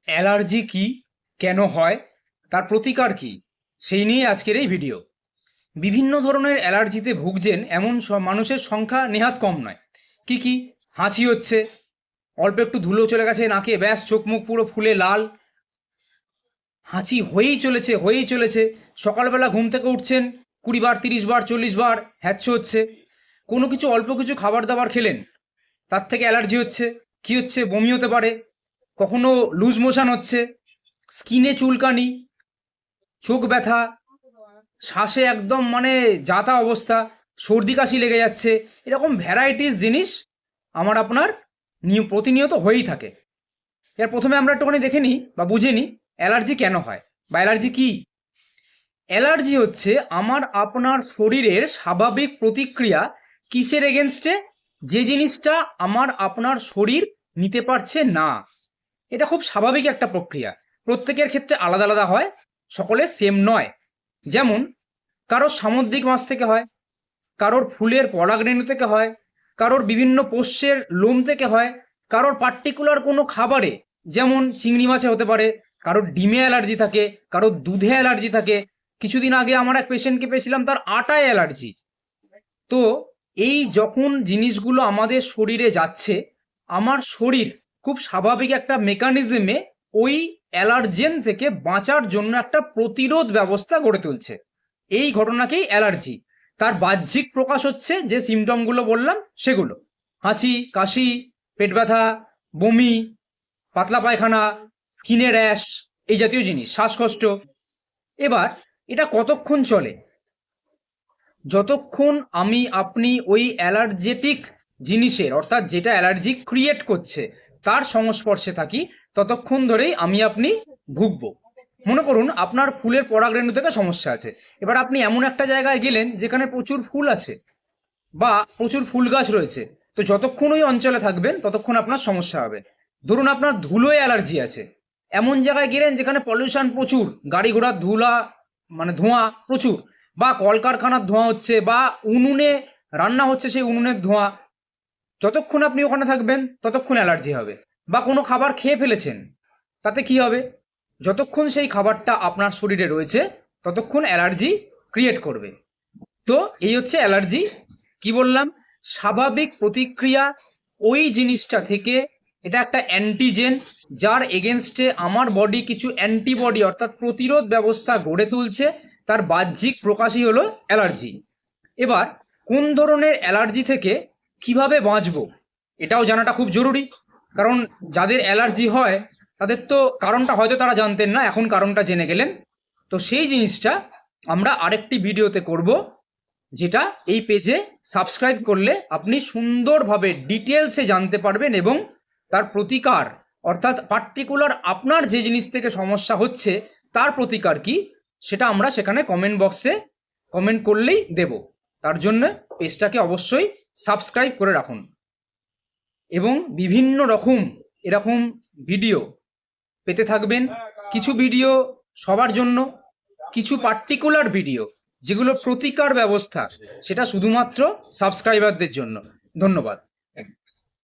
Allergy কি, কেন হয়, তার প্রতিকার কি, সেই নিয়ে আজকের এই ভিডিও। বিভিন্ন ধরনের অ্যালার্জিতে ভুগছেন এমন মানুষের সংখ্যা নেহাত কম নয়। কি কি? হাঁচি হচ্ছে, অল্প একটু ধুলো চলে গেছে নাকে, ব্যাস চোখ মুখ পুরো ফুলে লাল, হাঁচি হয়েই চলেছে। সকালবেলা ঘুম থেকে উঠছেন, 20 বার 30 বার 40 বার হ্যাচ্ছ হচ্ছে। কোনো কিছু অল্প কিছু খাবার দাবার খেলেন, তার থেকে অ্যালার্জি হচ্ছে। কি হচ্ছে? বমি হতে পারে, কখনো লুজ মোশন হচ্ছে, স্কিনে চুলকানি, চোখ ব্যথা, শ্বাসে একদম যাতা অবস্থা, সর্দি কাশি লেগে যাচ্ছে। এরকম ভ্যারাইটিস জিনিস আমার আপনার প্রতিনিয়ত হয়েই থাকে। এর প্রথমে আমরা একটুখানি দেখে নিই বা বুঝে নিই অ্যালার্জি কেন হয় বা অ্যালার্জি কি। অ্যালার্জি হচ্ছে আমার আপনার শরীরের স্বাভাবিক প্রতিক্রিয়া কিসের এগেনস্টে? যে জিনিসটা আমার আপনার শরীর নিতে পারছে না। এটা খুব স্বাভাবিক একটা প্রক্রিয়া, প্রত্যেকের ক্ষেত্রে আলাদা আলাদা হয়, সকলের সেম নয়। যেমন কারোর সামুদ্রিক মাছ থেকে হয়, কারোর ফুলের পরাগরেণু থেকে হয়, কারোর বিভিন্ন পোষ্যের লোম থেকে হয়, কারোর পার্টিকুলার কোনো খাবারে, যেমন চিংড়ি মাছে হতে পারে, কারোর ডিমে অ্যালার্জি থাকে, কারোর দুধে অ্যালার্জি থাকে। কিছুদিন আগে আমার এক পেশেন্টকে পেয়েছিলাম, তার আটায় অ্যালার্জি। তো এই যখন জিনিসগুলো আমাদের শরীরে যাচ্ছে, আমার শরীর খুব স্বাভাবিক একটা মেকানিজমে ওই অ্যালার্জেন থেকে বাঁচার জন্য একটা প্রতিরোধ ব্যবস্থা গড়ে তুলছে। এই ঘটনাকেই অ্যালার্জি। তার বাহ্যিক প্রকাশ হচ্ছে যে সিমটমগুলো বললাম সেগুলো: হাঁচি, কাশি, পেট ব্যথা, বমি, পাতলা পায়খানা, স্কিনে র্যাশ, এই জাতীয় জিনিস, শ্বাসকষ্ট। এবার এটা কতক্ষণ চলে? যতক্ষণ আমি আপনি ওই অ্যালার্জেটিক জিনিসের, অর্থাৎ যেটা অ্যালার্জি ক্রিয়েট করছে, তার সংস্পর্শে থাকি, ততক্ষণ ধরেই আমি আপনি ভুগবো। মনে করুন আপনার ফুলের পরাগরেণু থেকে সমস্যা আছে। এবার আপনি এমন একটা জায়গায় গেলেন যেখানে প্রচুর ফুল আছে বা প্রচুর ফুল গাছ রয়েছে, তো যতক্ষণ ওই অঞ্চলে থাকবেন ততক্ষণ আপনার সমস্যা হবে। ধরুন আপনার ধুলোয় অ্যালার্জি আছে, এমন জায়গায় গেলেন যেখানে পলিউশন প্রচুর, গাড়ি ঘোড়ার ধোঁয়া প্রচুর, বা কলকারখানার ধোঁয়া হচ্ছে, বা উনুনে রান্না হচ্ছে সেই উনুনের ধোঁয়া, যতক্ষণ আপনি ওখানে থাকবেন ততক্ষণ অ্যালার্জি হবে। বা কোনো খাবার খেয়ে ফেলেছেন, তাতে কি হবে? যতক্ষণ সেই খাবারটা আপনার শরীরে রয়েছে ততক্ষণ অ্যালার্জি ক্রিয়েট করবে। তো এই হচ্ছে অ্যালার্জি। কি বললাম? স্বাভাবিক প্রতিক্রিয়া ওই জিনিসটা থেকে। এটা একটা অ্যান্টিজেন, যার এগেনস্টে আমার বডি কিছু অ্যান্টিবডি অর্থাৎ প্রতিরোধ ব্যবস্থা গড়ে তুলছে। তার বাহ্যিক প্রকাশই হলো অ্যালার্জি। এবার কোন ধরনের অ্যালার্জি থেকে কিভাবে বাঁচবো, এটাও জানাটা খুব জরুরি। কারণ যাদের অ্যালার্জি হয় তাদের তো কারণটা হয়তো তারা জানতেন না, এখন কারণটা জেনে গেলেন। তো সেই জিনিসটা আমরা আরেকটি ভিডিওতে করব, যেটা এই পেজে সাবস্ক্রাইব করলে আপনি সুন্দরভাবে ডিটেলসে জানতে পারবেন, এবং তার প্রতিকার, অর্থাৎ পার্টিকুলার আপনার যে জিনিস থেকে সমস্যা হচ্ছে তার প্রতিকার কি, সেটা আমরা সেখানে কমেন্ট বক্সে কমেন্ট করলেই দেব। তার জন্য পেজটাকে অবশ্যই সাবস্ক্রাইব করে রাখুন। এবং বিভিন্ন রকম এরকম ভিডিও পেতে থাকবেন। কিছু ভিডিও সবার জন্য, কিছু পার্টিকুলার ভিডিও যেগুলো প্রতিকার ব্যবস্থা, সেটা শুধুমাত্র সাবস্ক্রাইবারদের জন্য। ধন্যবাদ।